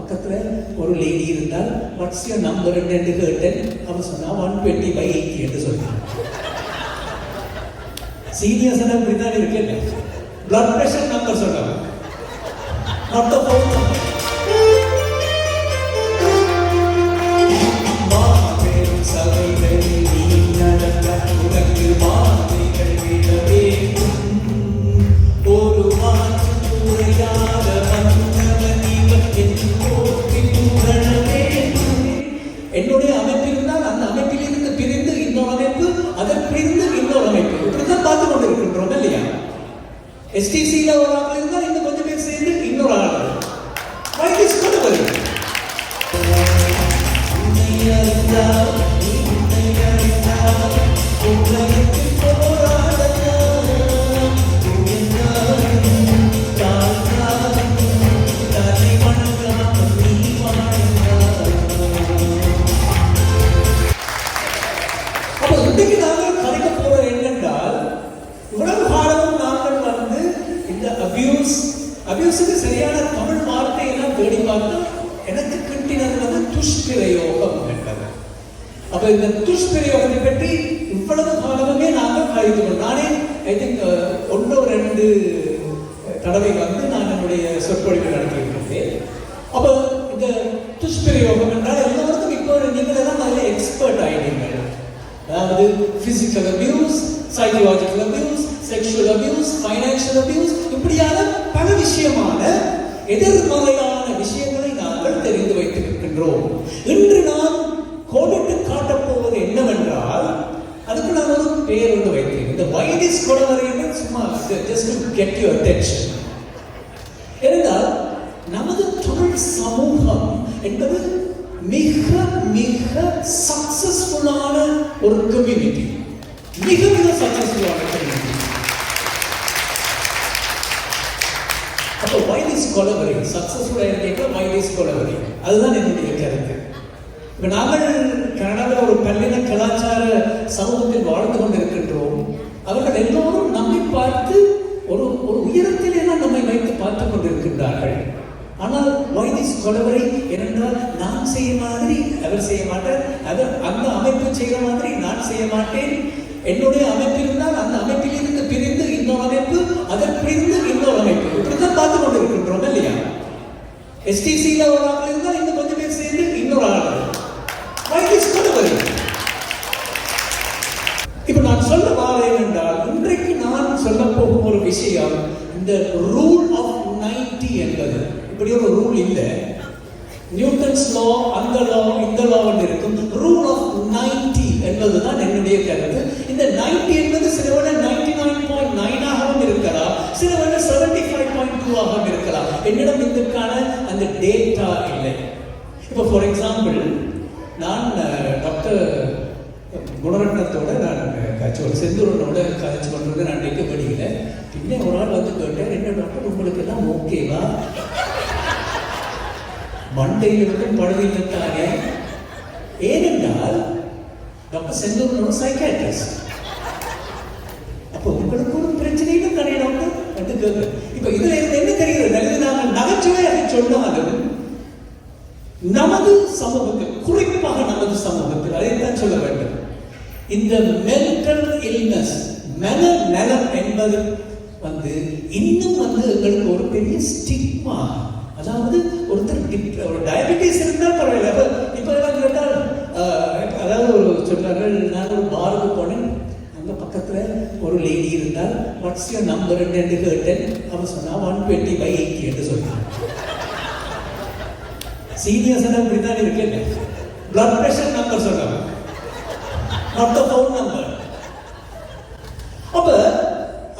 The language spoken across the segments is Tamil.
பக்கத்துல ஒரு லேடி இருந்தால் வாட்ஸ் யுவர் நம்பர் என்று கேட்டேன். அவன் சொன்னா 120/80 என்று சொன்னான். சீனியர்ஸ் எல்லாம் இப்படிதான் இருக்கேன். பிளட் பிரஷர் நம்பர் சொன்னாங்க, not the phone number. என்னுடைய அமைப்பு இருந்தால் அந்த அமைப்பில் இருந்து பிரிந்து இன்னொரு அமைப்பு, அதன் பிரிந்து இன்னொரு அமைப்பு, இப்படித்தான் பார்த்து கொண்டு இருக்கின்றோம் இல்லையா? எஸ்டிசியில ஒரு ஆள் இருந்தால் இன்னும் கொஞ்சம் பேர் சேர்ந்து இன்னொரு ஆள். இன்றைக்கு நாங்கள் கலைக்க போறது என்னென்றால், இவ்வளவு காலமும் நாங்கள் வந்து இந்த அபியூஸுக்கு சரியான தமிழ் வார்த்தை எல்லாம் தேடி பார்த்து எனக்கு கிட்டினது வந்து துஷ்பிரயோகம் என்பது. அப்ப இந்த துஷ்பிரயோகத்தை பற்றி இவ்வளவு காலமே நாங்கள் கழித்துக்கொண்டோம். நானே ஐ திங்க் 1-2 தடவை வந்து நான் என்னுடைய சொற்பொழிவு நடத்தியிருக்கிறேன். அப்ப இந்த துஷ்பிரயோகம் என்றால் எல்லாருக்கும் இப்போ நீங்கள் எல்லாம் அதில் எக்ஸ்பர்ட் ஆயிட்டீங்க. அதாவது physical abuse, psychological abuse, sexual abuse, financial abuse, இப்படியான பல விஷயமான எதிர்மறையான விஷயங்களை நாங்கள் தெரிந்து வைத்திருக்கின்றோம். இன்று நான் கோடிட்டு காட்டப் போவது என்னவென்றால், அதுக்கு நான் ஒரு பெயர் ஒன்று வைத்தேன். இந்த வைதிஸ் கொடவரையை சும்மா just to get your attention. ஏனென்றால் நமது தமிழ் சமூகம் என்பது மிக மிக சக்சஸ்ஃபுல்லான ஒரு கம்யூனிட்டி, மிக மிக சக்சஸ்ஃபுல்லான கம்யூனிட்டி. அப்போ வைதிஸ் கொலவரி சக்சஸ்ஃபுல்லாக இருக்கீங்க, வைதிஸ் கொலவரி, அதுதான் என்னுடைய கருத்து. இப்போ நாங்கள் கனடாவில் ஒரு பல்லின கலாச்சார சமூகத்தில் வாழ்ந்து கொண்டிருக்கின்றோம். அவர்கள் எல்லோரும் நம்மை பார்த்து ஒரு உயரத்தில் எல்லாம் நம்மை வைத்து பார்த்து கொண்டிருக்கின்றார்கள். ஆனால் வைதிஸ் கொலவரி என்னென்றால், நான் செய்ய மாதிரி அவர் செய்ய மாட்டார், அவர் அந்த அமைப்பு செய்கிற மாதிரி நான் செய்ய மாட்டேன். என்னுடைய அமைப்பு இருந்தால் அந்த அமைப்பில் இருந்து பிரிந்து இன்னொரு அமைப்பு, அதன் பிரிந்து இன்னொரு அமைப்பு, இப்படித்தான் பார்த்து கொண்டு இருக்கின்றோம் இல்லையா? எஸ்டிசியில ஒரு ஆள் இருந்தால் இன்னும் கொஞ்சம் பேர் சேர்ந்து இன்னொரு ஆள். வைதிஸ் கொலவரி. இப்ப நான் சொல்ல வாரேன் என்றால், இன்றைக்கு நான் சொல்ல போகும் ஒரு விஷயம், இந்த ரூல் ஆஃப் 90 என்பது. இப்படி ஒரு ரூல் இல்லை. நியூட்டன்ஸ் லா, அந்த லா, இந்த லா இருக்கும். ரூல் ஆஃப் 90 என்பதுதான் என்னுடைய கருத்து. இந்த 90 என்பது சில வேளை 99.9 ஆகவும் இருக்கலாம், சில வேளை 75.2 ஆகவும் இருக்கலாம். என்னிடம் இதற்கான அந்த டேட்டா இல்லை. இப்போ ஃபார் எக்ஸாம்பிள், நான் டாக்டர் குணரத்னத்தோட நான் ஒரு செந்தூரனோட கதைச்சு கொண்டிருந்தேன். நான் டெக்க படிக்கல. பின்னே ஒரு ஆள் வந்து கேட்டேன், என்ன டாக்டர் உங்களுக்கு எல்லாம் ஓகேவா? மண்டையிலிருக்கும் படுதில்லைத்தானே? ஏனென்றால் டாக்டர் செந்தூரனோட சைக்காட்ரிஸ்ட். அப்போ உங்களுக்கு ஒரு பிரச்சனையும் தானே டாக்டர் வந்து கேட்க. இப்ப இதுல இருந்து என்ன தெரிகிறது? நாங்கள் நகைச்சுவையாக சொன்னாலும் நமது சமூகத்தில், குறிப்பாக நமது சமூகத்தில் அதைத்தான் சொல்ல வேண்டும், இந்த மென்டல் இல்னஸ், மனநலம் என்பது வந்து இன்னும் வந்து எங்களுக்கு ஒரு பெரிய ஸ்டிக்மா. அதாவது ஒருத்தர் ஒரு டயபெட்டிஸ் இருந்தால் பரவாயில்ல. இப்ப எல்லாம் கேட்டால், அதாவது ஒரு சொல்றார்கள், நான் ஒரு பாருக்கு போனேன், அங்க பக்கத்துல ஒரு லேடி இருந்தால் வாட்ஸ் யுவர் நம்பர் என்று கேட்டேன். அவன் சொன்னா 120/80 என்று சொன்னான். சீனியர்ஸ் எல்லாம் இப்படிதான் இருக்கேன். பிளட் பிரஷர் நம்பர் சொன்னாங்க, not the phone number. அப்ப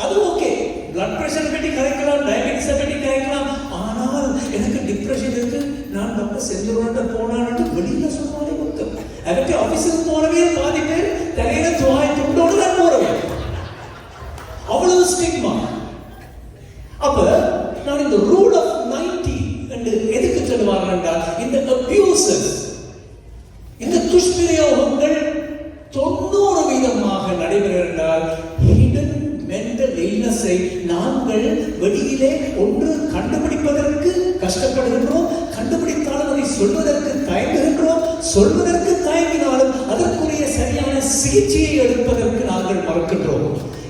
அது ஓகே, பிளட் பிரஷர் பற்றி கரைக்கலாம், டயபெட்டிஸ் பற்றி கரைக்கலாம். ஆனால் எனக்கு டிப்ரெஷன் இருக்கு, நான் டாக்டர் செந்தூரன்ட்ட போனான்னு வெளியில சொன்னாலே மொத்தம் அவருக்கு ஆபீஸுக்கு போனவே பாதி பேர் தலையில துவாய் துண்டோடு நான் போறவேன். அவ்வளவு ஸ்டிக்மா. அப்ப நான் இந்த ரூல் ஆஃப் 90 என்று எதுக்கு சொல்லுவாங்க என்றால், இந்த அபியூசஸ், இந்த துஷ்பிரயோகங்கள் 90% நடைபெறுகிறால் ஹிடன் மென்டல் இல்னஸை நாங்கள் வெளியிலே ஒன்று கண்டுபிடிப்பதற்கு கஷ்டப்படுகின்றோம். கண்டுபிடித்தாலும் சொல்வதற்கு தயங்குகின்றோம். சொல்வதற்கு தயங்கினாலும் அதற்குரிய சரியான சிகிச்சையை எடுப்பதற்கு நாங்கள் மறக்கின்றோம்.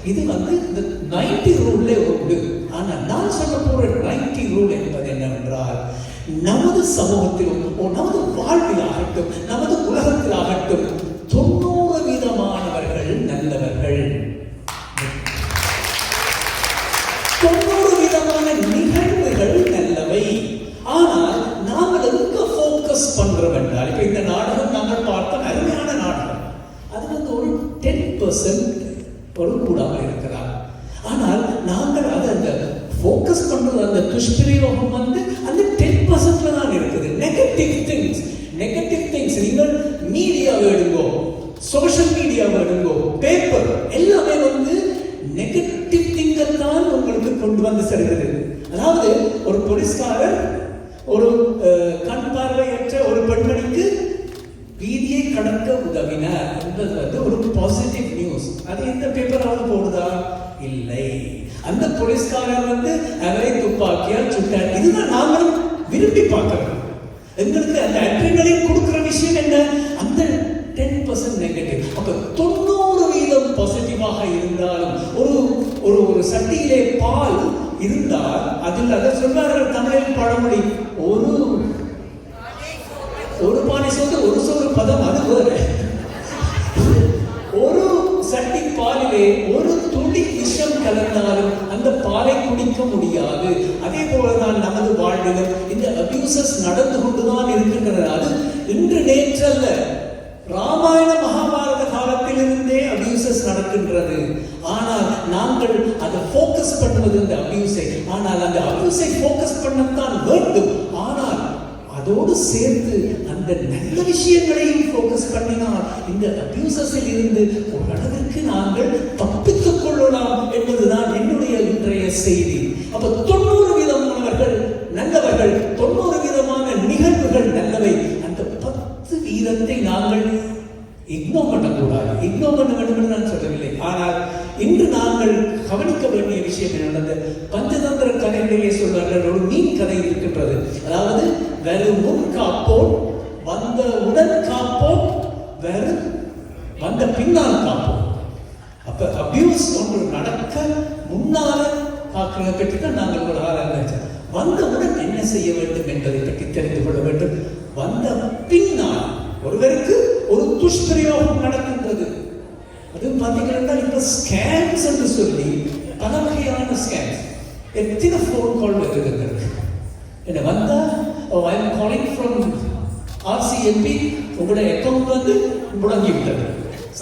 இது இந்த 90 ரூல்ல உண்டு. ஆனால் நான் சொல்ல போற 90 ரூல் என்பது என்னவென்றால், நமது சமூகத்திலும் நமது வாழ்விலாகட்டும் நமது உலகத்திலாகட்டும் 90% நல்லவர்கள், 90% நிகழ்வுகள் நல்லவை. ஆனால் நாங்கள் எங்க போக்கஸ் பண்றோம் என்றால், இப்ப இந்த நாடகம் நாங்கள் பார்த்த அருமையான நாடகம், அது ஒரு 10% ஒரு கூடாமல் இருக்கிறார். ஆனால் நாங்கள் அதை அந்த போக்கஸ் பண்றது, அந்த துஷ்பிரயோகம் அந்த 10% தான் இருக்குது. Negative things. நீங்கள் மீடியா எடுங்கோ, சோஷியல் மீடியா எடுங்கோ, பேப்பர் எல்லாமே நெகட்டிவ் திங்கை தான் உங்களுக்கு கொண்டு வந்து செல்கிறது. அதாவது ஒரு போலீஸ்காரர் ஒரு கண் பார்வையற்ற ஒரு பெண்மணிக்கு வீதியை கடக்க உதவினார் என்பது ஒரு பாசிட்டிவ் நியூஸ். அது எந்த பேப்பராவது போடுதா? இல்லை. அந்த போலீஸ்காரர் அவரை துப்பாக்கியால் சுட்டார். இதுதான் நாங்களும் விரும்பி பார்க்கிறோம். எங்களுக்கு அந்த அட்ரினலின் கொடுக்கிற விஷயம் என்ன? அந்த 10% நெகட்டிவ். அப்ப 90% பாசிட்டிவாக இருந்தாலும் ஒரு சட்டியிலே பால் இருந்தால் அதில் அதை சொல்வார்கள் தமிழில் பழமொழி, ஒரு பானை சோறு ஒரு சோறு பதம். அது வேறு. ஒரு சட்டி பாலிலே ஒரு துளி விஷம் கலந்தாலும் அந்த பாலை குடிக்க முடியாது. அதே போலதான் நமது வாழ்விலும் இந்த அபியூசஸ் நடந்து கொண்டுதான் இருக்கின்றன. அது இன்று நேற்றல்ல, ராமாயண மகாபாரத காலத்திலிருந்தே அபியூசஸ் நடக்கின்றது. ஆனால் நாங்கள் அதை போக்கஸ் பண்ணுவது இந்த அபியூஸை. ஆனால் அந்த அபியூஸை போக்கஸ் பண்ணத்தான் வேண்டும். ஆனால் அதோடு சேர்த்து அந்த நல்ல விஷயங்களையும் போக்கஸ் பண்ணினால் இந்த அபியூசஸில் இருந்து ஓரளவிற்கு நாங்கள் தப்பித்துக் கொள்ளலாம் என்பதுதான் என்னுடைய இன்றைய செய்தி. அப்ப 90% நல்லவர்கள், 90% நிகழ்வுகள் நல்லவை. அந்த 10% நாங்கள் இக்னோர் பண்ணக்கூடாது. இக்னோர் பண்ண வேண்டும் என்று நான் சொல்லவில்லை. ஆனால் இன்று நாங்கள் கவனிக்க வேண்டிய விஷயம் என்னென்ன, பஞ்சதந்திர கதைகளிலே சொல்வார்கள், ஒரு மீன் கதை இருக்கின்றது. அதாவது வெறும் முன் காப்போம், வந்த உடன் காப்போம், வெறும் வந்த பின்னால் காப்போம். அப்ப அபியூஸ் ஒன்று நடக்க முன்னால காக்கிறத பற்றி தான் நாங்கள் ஒரு ஆராய்ச்சி. வந்தவுடன் என்ன செய்ய வேண்டும் என்பதை பற்றி தெரிந்து கொள்ள வேண்டும். வந்த பின்னால் ஒருவருக்கு ஒரு துஷ்பிரயோகம் நடக்கின்றது. அது பார்த்தீங்கன்னா இப்ப ஸ்கேம்ஸ் என்று சொல்லி பல வகையான ஸ்கேம்ஸ். எத்தனை போன் கால் வருகிறது. என்ன வந்தா, I am calling from RCMP, உங்களுடைய அக்கௌண்ட் முடங்கிவிட்டது.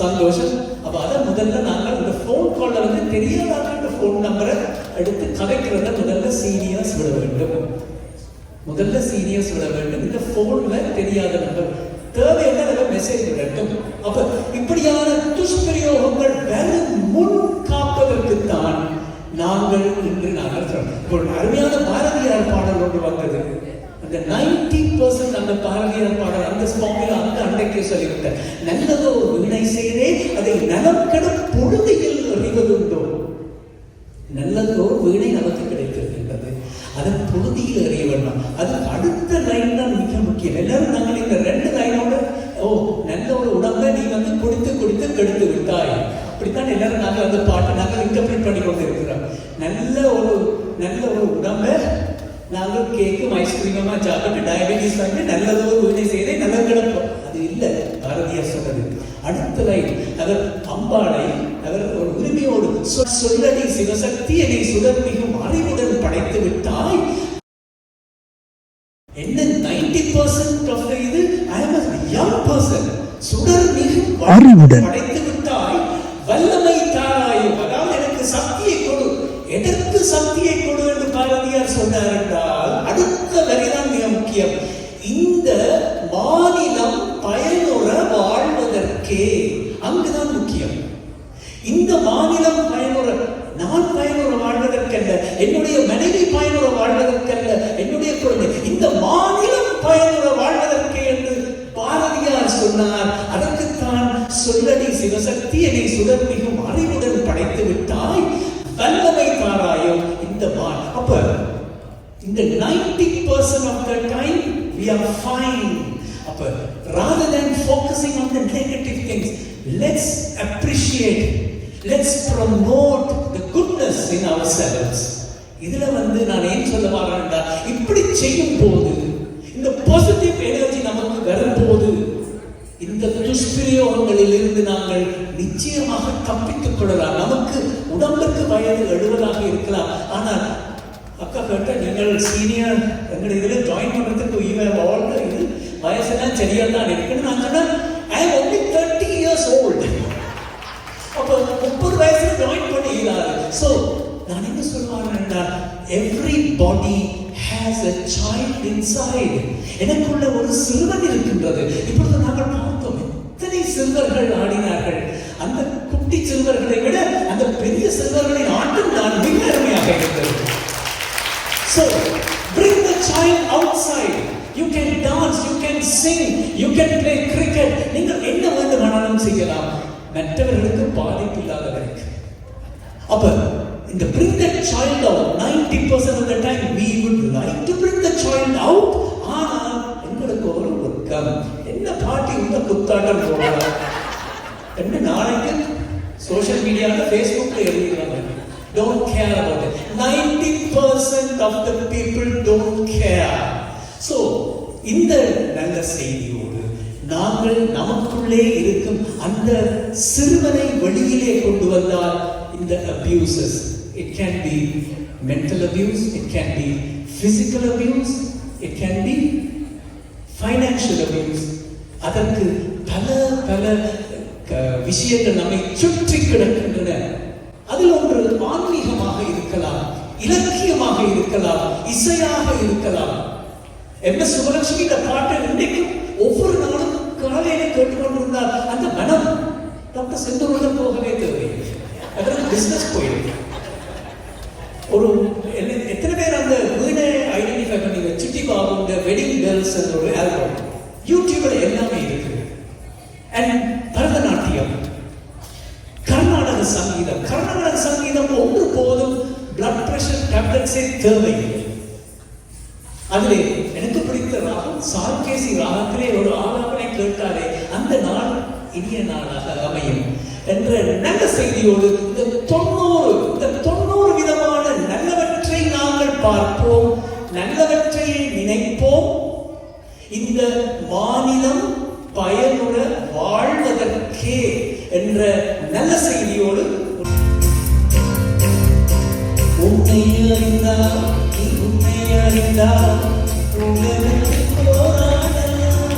சந்தோஷம். அப்ப அதை முதல்ல நாங்கள் இந்த போன் கால்ல தெரியாத போன் நம்பரை எடுத்து கதைக்கிறத முதல்ல சீனியர்ஸ் விட வேண்டும். இந்த போன்ல தெரியாத நம்பர் தேவையான மெசேஜ் விடட்டும். அப்ப இப்படியான துஷ்பிரயோகங்கள் வெறும் முன் காப்பதற்குத்தான் நாங்கள் இன்று ஒரு அருமையான பாரதியார் பாடல் ஒன்று வந்தது. அந்த 90% அந்த பாரதியார் பாடல், அந்த ஸ்பாமில் அந்த அன்றைக்கு சொல்லிவிட்டார், நல்லதோ வீணை செய்தே அதை நலம் கெட பொழுதில் அறிவதுண்டோ. நல்லதோ வீணை நமக்கு கிடைத்திருக்கின்றது, அதன் பொழுதியில் அறிய வேண்டும். அது அடுத்த லைன் தான் மிக முக்கியம். எல்லாரும் நாங்கள் இந்த 2 லைனோட நல்ல ஒரு உடம்பை நீ குடித்து குடித்து கெடுத்து விட்டாய், அப்படித்தான் எல்லாரும் நாங்கள் அந்த பாட்டை நாங்கள் இன்டர்பிரேட் பண்ணி கொண்டு இருக்கிறோம். நல்ல ஒரு உடம்பை நாங்கள் கேக்கும் ஐஸ்கிரீமா சாப்பிட்டு டயபெட்டிஸ் வந்து நல்லதோ வீணை செய்தே நல்ல கிடப்போம். அது இல்லை பாரதியார் சொன்னது. அடுத்த லைன், அவர் அம்பாளை அவர் ஒரு உரிமையோடு சொல்லடி சிவசக்தி என்னை சுடர்மிகும் அறிவுடன் படைத்து விட்டாய். என்ன 90% of இது I am a young person. சுடர்மிகும் அறிவுடன் படைத்து விட்டாய், வல்லமை தாராய், அதாவது எனக்கு சக்தியை கொடு. எதற்கு சக்தியை கொடு என்று பாரதியார் சொன்னார் என்றால், அடுத்த வரிதான் மிக முக்கியம். இந்த மாநிலம் பயனுற வாழ்வதற்கே, அங்குதான் முக்கியம். இந்த மாநிலம் பயனுற, நான் பயனுற வாழ்வதற்கல்ல, என்னுடைய மனைவி பயனுற வாழ்வதற்கல்ல, என்னுடைய குழந்தை, இந்த மாநிலம் பயனுற வாழ்வதற்கே என்று பாரதியார் சொன்னார். அதற்குத்தான் சொல்லடி சிவசக்தி என்னை சுடர்மிகும் அறிவுடன் படைத்து விட்டாய், வல்லமை தாராயோ இந்த அப்ப இந்த 90% of the time we we are fine. அப்ப rather than focusing on the negative things, let's appreciate, let's promote the goodness in ourselves. இதுல நான் ஏன் சொல்ல வரேன்டா, இப்படி செய்யும் போது இந்த பாசிட்டிவ் எனர்ஜி நமக்கு வரும்போது இந்த துஷ்பிரயோகங்களில் இருந்து நாங்கள் நிச்சயமாக தப்பித்துக் கொள்ளலாம். நமக்கு உடம்புக்கு வயது 70 இருக்கலாம், ஆனால் அக்கா கேட்ட நீங்கள் சீனியர் எங்களுடைய இதில் ஜாயின் பண்ணுறதுக்கு இது வயசுலாம் சரியா தான் இருக்குன்னு நான் சொன்னேன். I am only 30 years old. அப்போ 30 வயசுல ஜாயின் பண்ணி இல்லாது. ஸோ நான் என்ன சொல்லுவாங்கன்னா, everybody has a child inside. எனக்குள்ள ஒரு சிறுவன் இருக்கின்றது. இப்பொழுது நாங்கள் பார்த்தோம் எத்தனை சிறுவர்கள் ஆடினார்கள். அந்த குட்டி சிறுவர்களை விட அந்த பெரிய சிறுவர்களின் ஆட்டம் தான் மிக அருமையாக இருந்தது. So bring the child outside. You can dance, you can sing, you can play cricket. நீங்கள் என்ன வேண்டுமானாலும் செய்யலாம், மற்றவர்களுக்கு பாதிப்பு இல்லாத வரைக்கும். அப்ப இந்த bring the child out, 90% of the time we would like to bring the child out. ஆனால் எங்களுக்கு ஒரு வெட்கம், என்ன பாட்டி இந்த குத்தாட்டம் போடலாம் என்று நாளைக்கு சோஷியல் மீடியாவில் ஃபேஸ்புக்ல எழுதிடுறாங்க. Don't care about it. 90% of the people don't care. So இந்த நல்ல செய்தியோடு நாங்கள் நமக்குள்ளே இருக்கும் அந்த சிறுவனை வெளியிலே கொண்டு வந்தால் இந்த abuses, it can be mental abuse, it can be physical abuse, it can be financial abuse. அதற்கு பல விஷயங்கள் நம்மை சுற்றி கிடக்கின்றன. அதில் ஒன்று ஆன்மீகமாக இருக்கலாம், இலக்கியமாக இருக்கலாம், இசையாக இருக்கலாம். எம்.எஸ். சுபலட்சுமி இந்த பாட்டை இன்றைக்கும் ஒவ்வொரு நாளும் காலையிலே கேட்டுக்கொண்டிருந்தால் அந்த மனம் டாக்டர் செந்தூருடன் போகவே தேவையில்லை, அதற்கு பிசினஸ் போயிருக்கு. ஒரு எத்தனை பேர் அந்த வீணை ஐடென்டிஃபை பண்ணீங்க? சிட்டி பாபு இந்த வெட்டிங் கேர்ள்ஸ் என்ற ஒரு ஆல்பம் யூடியூப்ல எல்லாமே இருக்கு. அண்ட் பரதநாட்டியம், கர்நாடக சங்கீதம் ஒன்று போதும், பிளட் பிரஷர் டேப்லெட்ஸே தேவையில்லை. அதிலே எனக்கு பிடித்த ராகம் சால்கேசி ராகத்திலே ஒரு ஆலாபனை கேட்டாலே அந்த நாள் இனிய நாளாக அமையும் என்ற நல்ல செய்தியோடு இந்த 90 விதமான நல்லவற்றை நாங்கள் பார்ப்போம், நல்லவற்றை நினைப்போம். இந்த மாநிலம் பயனுற வாழ்வதற்கே என்ற நல்ல செய்தியோடு உன்னை அறிந்தால் உலகத்தில் போராடலாம்,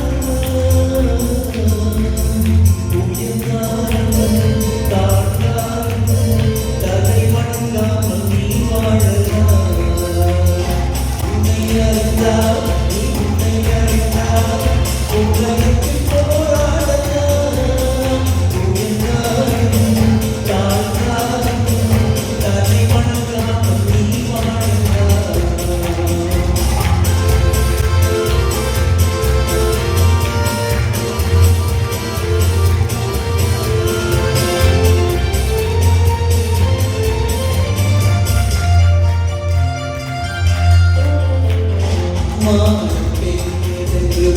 உயர்ந்தாலும் தாழ்ந்தாலும் தலை வணங்காமல் நீ வாழலாம். உன்னை அறிந்தால் உலகத்தில் போராடலாம், உயர்ந்தாலும் தாழ்ந்தாலும் தலை வணங்காமல் நீ வாழலாம்.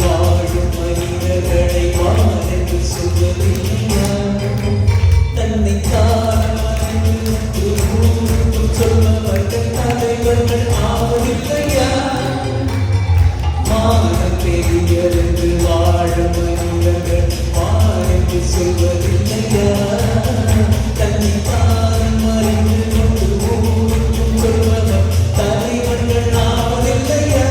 வாழும் மனிதர்களை வாழ்ந்து சொல்வதில்லையா, தன்னை சொல்பவர்கள் தலைவர்கள் ஆவதில்லையா. மானம் பெரியதென்று வாழும் மனிதர்கள் வாழ்ந்து சொல்வதில்லையா, தன்னை தாரம் அறிந்து கொண்டு சொல்பவர் தலைவர்கள் ஆவதில்லையா.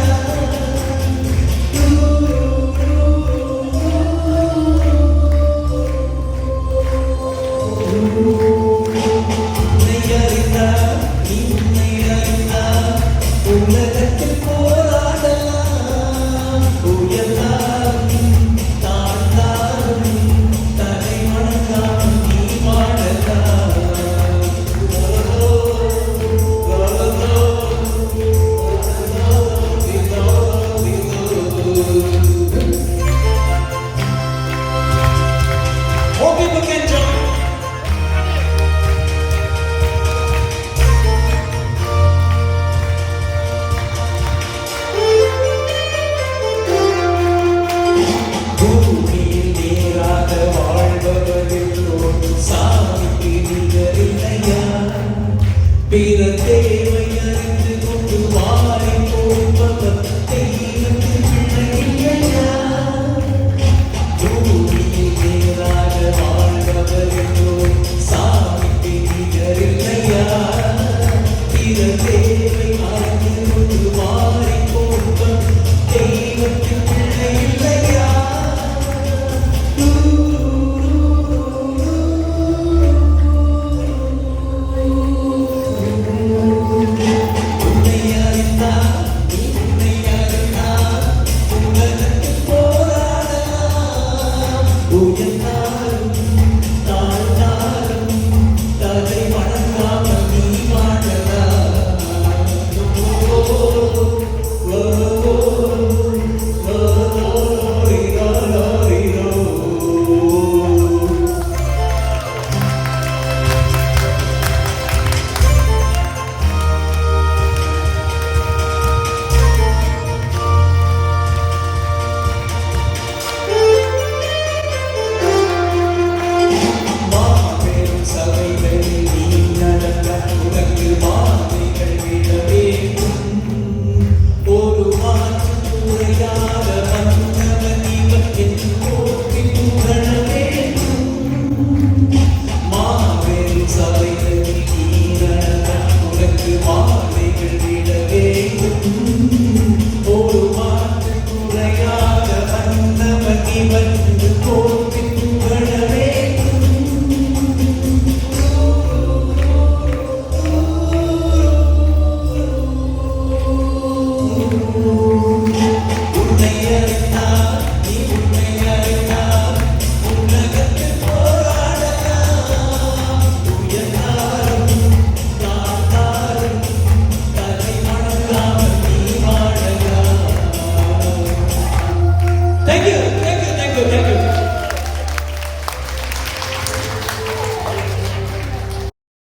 உலகத்தில் போராடலாம், உயர்ந்தாலும் தாழ்ந்தாலும் தலை வணங்க தேங்க்யூ